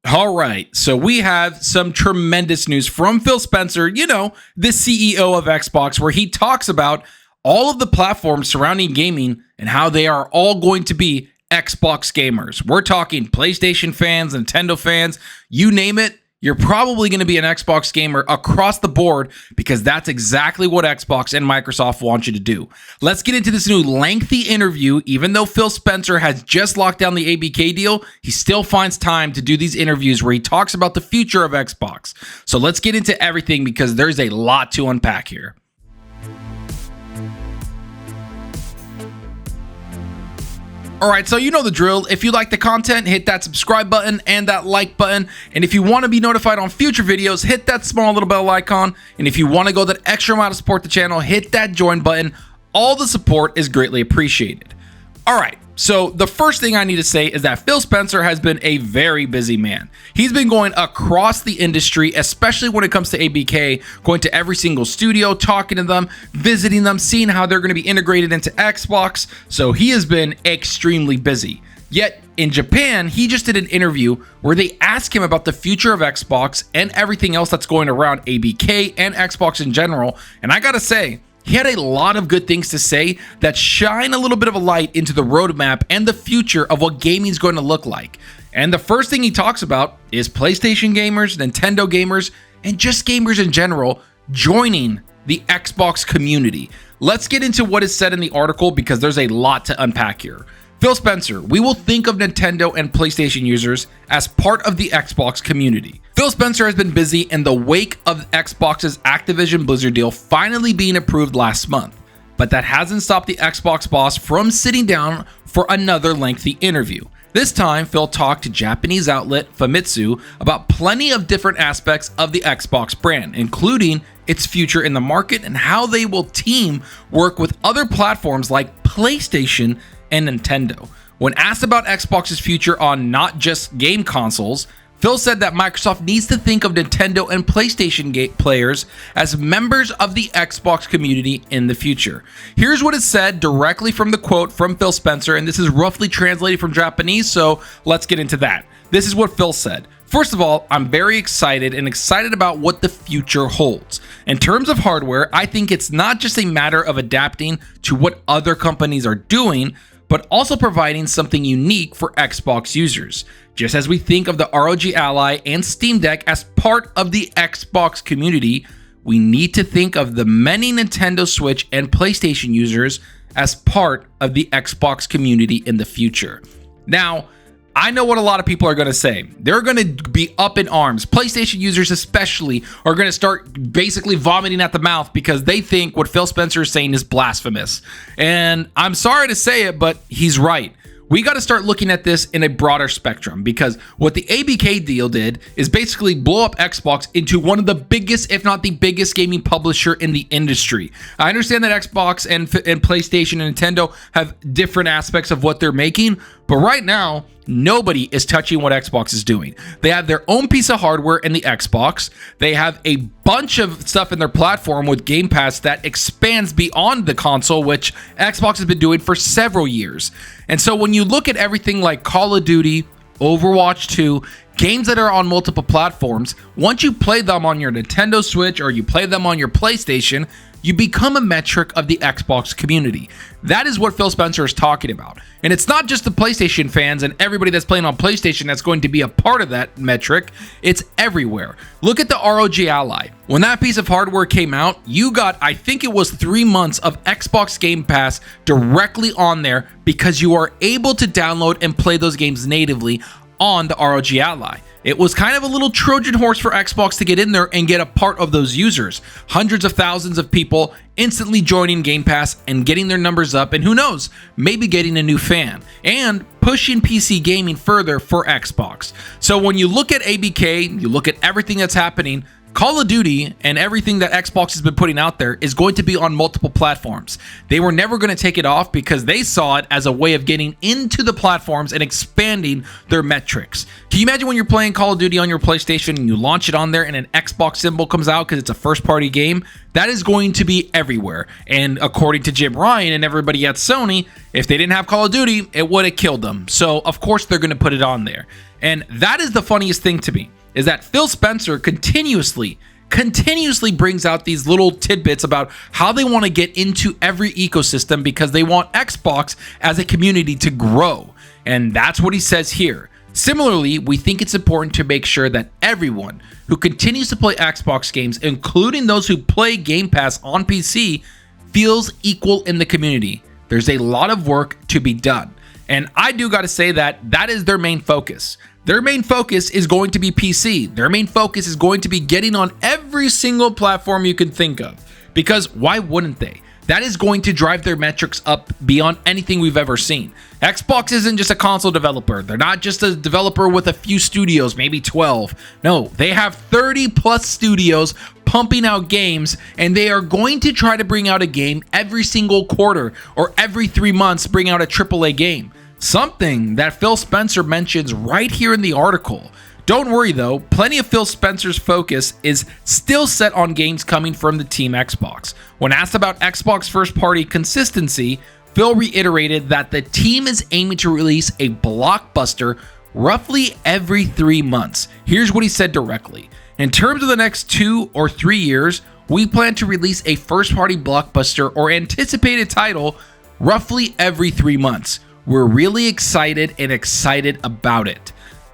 All right, so we have some tremendous news from Phil Spencer, the CEO of Xbox, where he talks about all of the platforms surrounding gaming and how they are all going to be Xbox gamers. We're talking PlayStation fans, Nintendo fans, you name it. You're probably going to be an Xbox gamer across the board because that's exactly what Xbox and Microsoft want you to do. Let's get into this new lengthy interview. Even though Phil Spencer has just locked down the ABK deal, he still finds time to do these interviews where he talks about the future of Xbox. So let's get into everything because there's a lot to unpack here. All right, so you know the drill. If you like the content, hit that subscribe button and that like button. And if you want to be notified on future videos, hit that small little bell icon. And if you want to go that extra mile to support the channel, hit that join button. All the support is greatly appreciated. All right, so the first thing I need to say is that Phil Spencer has been a very busy man. He's been going across the industry, especially when it comes to ABK, going to every single studio, talking to them, visiting them, seeing how they're going to be integrated into Xbox. So he has been extremely busy. Yet in Japan, he just did an interview where they asked him about the future of Xbox and everything else that's going around ABK and Xbox in general. And I gotta say, he had a lot of good things to say that shine a little bit of a light into the roadmap and the future of what gaming is going to look like. And the first thing he talks about is PlayStation gamers, Nintendo gamers, and just gamers in general joining the Xbox community. Let's get into what is said in the article because there's a lot to unpack here. Phil Spencer, we will think of Nintendo and PlayStation users as part of the Xbox community. Phil Spencer has been busy in the wake of Xbox's Activision Blizzard deal finally being approved last month, but that hasn't stopped the Xbox boss from sitting down for another lengthy interview. This time, Phil talked to Japanese outlet Famitsu about plenty of different aspects of the Xbox brand, including its future in the market and how they will work with other platforms like PlayStation and Nintendo. When asked about Xbox's future on not just game consoles, Phil said that Microsoft needs to think of Nintendo and PlayStation players as members of the Xbox community in the future. Here's what is said directly from the quote from Phil Spencer, and this is roughly translated from Japanese, so let's get into that. This is what Phil said. First of all, I'm very excited about what the future holds. In terms of hardware, I think it's not just a matter of adapting to what other companies are doing, but also providing something unique for Xbox users. Just as we think of the ROG Ally and Steam Deck as part of the Xbox community, we need to think of the many Nintendo Switch and PlayStation users as part of the Xbox community in the future. Now, I know what a lot of people are going to say. They're going to be up in arms. PlayStation users especially are going to start basically vomiting at the mouth because they think what Phil Spencer is saying is blasphemous. And I'm sorry to say it, but he's right. We got to start looking at this in a broader spectrum because what the ABK deal did is basically blow up Xbox into one of the biggest, if not the biggest gaming publisher in the industry. I understand that Xbox and PlayStation and Nintendo have different aspects of what they're making, but right now, nobody is touching what Xbox is doing. They have their own piece of hardware in the Xbox. They have a bunch of stuff in their platform with Game Pass that expands beyond the console, which Xbox has been doing for several years. And so when you look at everything like Call of Duty, Overwatch 2, games that are on multiple platforms, once you play them on your Nintendo Switch or you play them on your PlayStation, you become a metric of the Xbox community. That is what Phil Spencer is talking about. And it's not just the PlayStation fans and everybody that's playing on PlayStation that's going to be a part of that metric. It's everywhere. Look at the ROG Ally. When that piece of hardware came out, you got, I think it was 3 months of Xbox Game Pass directly on there because you are able to download and play those games natively on the ROG Ally. It was kind of a little Trojan horse for Xbox to get in there and get a part of those users. Hundreds of thousands of people instantly joining Game Pass and getting their numbers up, and who knows, maybe getting a new fan and pushing PC gaming further for Xbox. So when you look at ABK, you look at everything that's happening, Call of Duty and everything that Xbox has been putting out there is going to be on multiple platforms. They were never going to take it off because they saw it as a way of getting into the platforms and expanding their metrics. Can you imagine when you're playing Call of Duty on your PlayStation and you launch it on there and an Xbox symbol comes out because it's a first-party game? That is going to be everywhere. And according to Jim Ryan and everybody at Sony, if they didn't have Call of Duty, it would have killed them. So, of course, they're going to put it on there. And that is the funniest thing to me, is that Phil Spencer continuously brings out these little tidbits about how they want to get into every ecosystem because they want Xbox as a community to grow. And that's what he says here. Similarly, we think it's important to make sure that everyone who continues to play Xbox games, including those who play Game Pass on PC, feels equal in the community. There's a lot of work to be done. And I do got to say that that is their main focus. Their main focus is going to be PC. Their main focus is going to be getting on every single platform you can think of. Because why wouldn't they? That is going to drive their metrics up beyond anything we've ever seen. Xbox isn't just a console developer. They're not just a developer with a few studios, maybe 12. No, they have 30 plus studios pumping out games, and they are going to try to bring out a game every single quarter or every 3 months, bring out a AAA game. Something that Phil Spencer mentions right here in the article. Don't worry though, plenty of Phil Spencer's focus is still set on games coming from the Team Xbox. When asked about Xbox first-party consistency, Phil reiterated that the team is aiming to release a blockbuster roughly every 3 months. Here's what he said directly. In terms of the next 2 or 3 years, we plan to release a first-party blockbuster or anticipated title roughly every 3 months. We're really excited about it.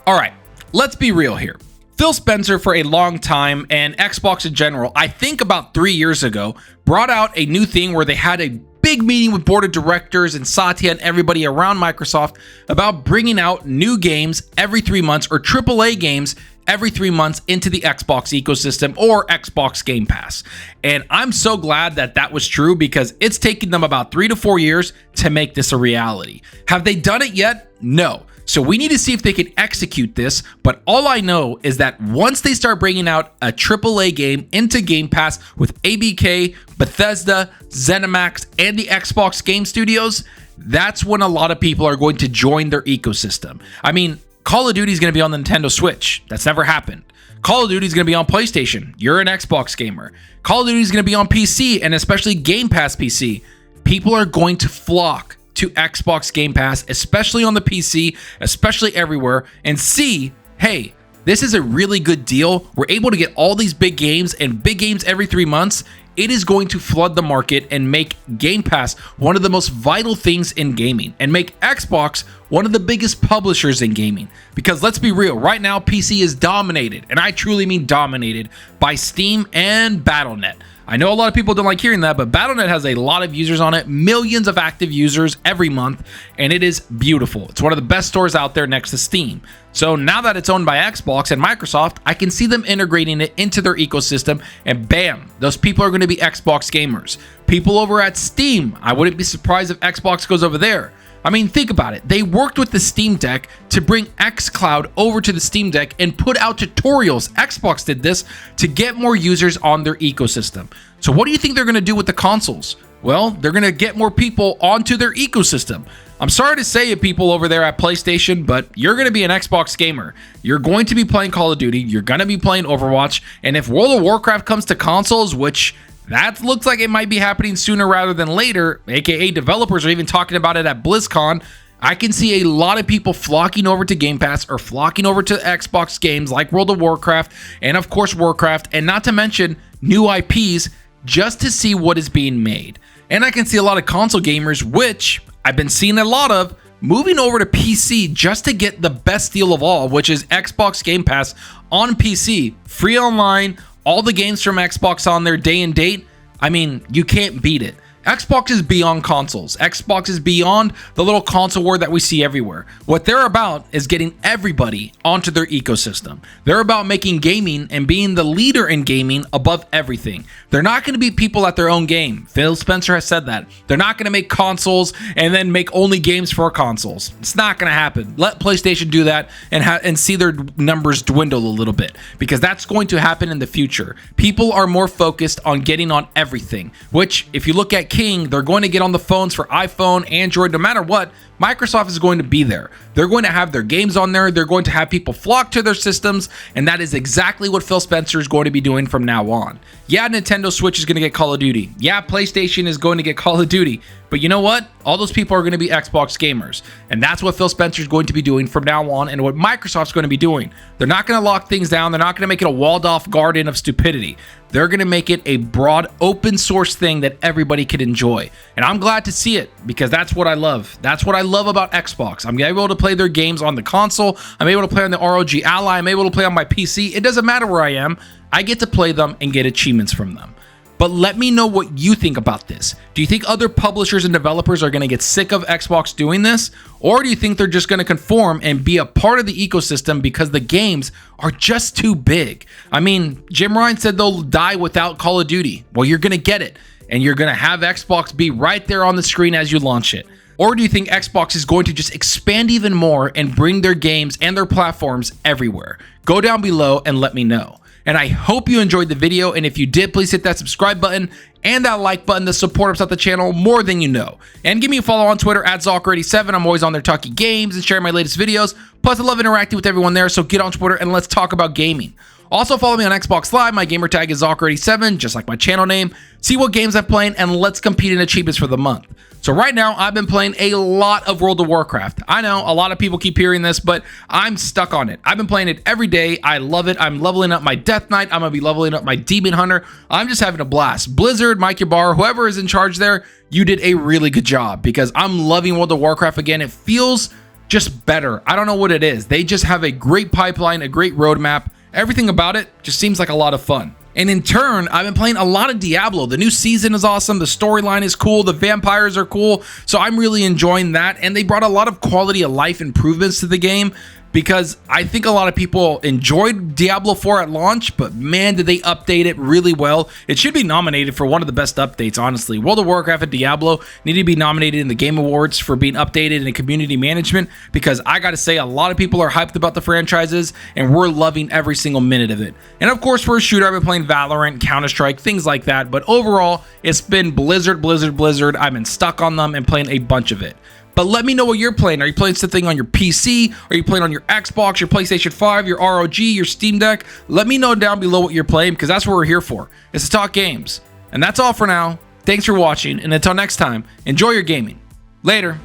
All right, let's be real here. Phil Spencer, for a long time, and Xbox in general, I think about 3 years ago, brought out a new thing where they had a big meeting with board of directors and Satya and everybody around Microsoft about bringing out new games every 3 months or AAA games every 3 months into the Xbox ecosystem or Xbox Game Pass. And I'm so glad that that was true because it's taken them about 3 to 4 years to make this a reality. Have they done it yet? No. So we need to see if they can execute this, but all I know is that once they start bringing out a AAA game into Game Pass with ABK, Bethesda, ZeniMax, and the Xbox Game Studios, that's when a lot of people are going to join their ecosystem. I mean, Call of Duty is going to be on the Nintendo Switch. That's never happened. Call of Duty is going to be on PlayStation. You're an Xbox gamer. Call of Duty is going to be on PC, and especially Game Pass PC. People are going to flock to Xbox Game Pass, especially on the PC, especially everywhere, and see, hey, this is a really good deal. We're able to get all these big games and big games every 3 months. It is going to flood the market and make Game Pass one of the most vital things in gaming and make Xbox one of the biggest publishers in gaming. Because let's be real, right now PC is dominated, and I truly mean dominated, by Steam and Battle.net. I know a lot of people don't like hearing that, but Battle.net has a lot of users on it, millions of active users every month, and it is beautiful. It's one of the best stores out there next to Steam. So now that it's owned by Xbox and Microsoft, I can see them integrating it into their ecosystem, and bam, those people are going to be Xbox gamers. People over at Steam, I wouldn't be surprised if Xbox goes over there. I mean, think about it. They worked with the Steam Deck to bring xCloud over to the Steam Deck and put out tutorials. Xbox did this to get more users on their ecosystem. So what do you think they're going to do with the consoles? Well, they're going to get more people onto their ecosystem. I'm sorry to say it, people over there at PlayStation, but you're going to be an Xbox gamer. You're going to be playing Call of Duty. You're going to be playing Overwatch. And if World of Warcraft comes to consoles, which that looks like it might be happening sooner rather than later, aka developers are even talking about it at BlizzCon, I can see a lot of people flocking over to Game Pass or flocking over to Xbox games like World of Warcraft and of course Warcraft, and not to mention new IPs, just to see what is being made. And I can see a lot of console gamers, which I've been seeing a lot of, moving over to PC just to get the best deal of all, which is Xbox Game Pass on PC, free online, all the games from Xbox on there day and date. I mean, you can't beat it. Xbox is beyond consoles. Xbox is beyond the little console war that we see everywhere. What they're about is getting everybody onto their ecosystem. They're about making gaming and being the leader in gaming above everything. They're not going to be people at their own game. Phil Spencer has said that. They're not going to make consoles and then make only games for consoles. It's not going to happen. Let PlayStation do that and see their numbers dwindle a little bit, because that's going to happen in the future. People are more focused on getting on everything, which if you look at King, they're going to get on the phones for iPhone, Android, no matter what. Microsoft is going to be there. They're going to have their games on there. They're going to have people flock to their systems, and that is exactly what Phil Spencer is going to be doing from now on. Yeah, Nintendo Switch is going to get Call of Duty. Yeah, PlayStation is going to get Call of Duty. But you know what? All those people are going to be Xbox gamers. And that's what Phil Spencer is going to be doing from now on, and what Microsoft's going to be doing. They're not going to lock things down. They're not going to make it a walled-off garden of stupidity. They're going to make it a broad, open source thing that everybody can enjoy. And I'm glad to see it, because that's what I love. That's what I love about Xbox. I'm able to play their games on the console. I'm able to play on the ROG Ally. I'm able to play on my PC. It doesn't matter where I am. I get to play them and get achievements from them. But let me know what you think about this. Do you think other publishers and developers are going to get sick of Xbox doing this? Or do you think they're just going to conform and be a part of the ecosystem because the games are just too big? I mean, Jim Ryan said they'll die without Call of Duty. Well, you're going to get it. And you're going to have Xbox be right there on the screen as you launch it. Or do you think Xbox is going to just expand even more and bring their games and their platforms everywhere? Go down below and let me know. And I hope you enjoyed the video, and if you did, please hit that subscribe button and that like button to support us at the channel more than you know. And give me a follow on Twitter at Zocker87. I'm always on there talking games and sharing my latest videos. Plus, I love interacting with everyone there, so get on Twitter and let's talk about gaming. Also, follow me on Xbox Live. My gamertag is Zocker87, just like my channel name. See what games I'm playing, and let's compete in achievements for the month. So right now, I've been playing a lot of World of Warcraft. I know a lot of people keep hearing this, but I'm stuck on it. I've been playing it every day. I love it. I'm leveling up my Death Knight. I'm going to be leveling up my Demon Hunter. I'm just having a blast. Blizzard, Mike Ybarra, whoever is in charge there, you did a really good job, because I'm loving World of Warcraft again. It feels just better. I don't know what it is. They just have a great pipeline, a great roadmap. Everything about it just seems like a lot of fun. And in turn, I've been playing a lot of Diablo. The new season is awesome. The storyline is cool. The vampires are cool. So I'm really enjoying that. And they brought a lot of quality of life improvements to the game, because I think a lot of people enjoyed Diablo 4 at launch, but man, did they update it really well. It should be nominated for one of the best updates, honestly. World of Warcraft and Diablo need to be nominated in the Game Awards for being updated in community management, because I gotta say, a lot of people are hyped about the franchises, and we're loving every single minute of it. And of course, for a shooter, I've been playing Valorant, Counter-Strike, things like that, but overall, it's been Blizzard. I've been stuck on them and playing a bunch of it. But let me know what you're playing. Are you playing something on your PC? Are you playing on your Xbox, your PlayStation 5, your ROG, your Steam Deck? Let me know down below what you're playing, because that's what we're here for. It's to talk games. And that's all for now. Thanks for watching, and until next time, enjoy your gaming. Later.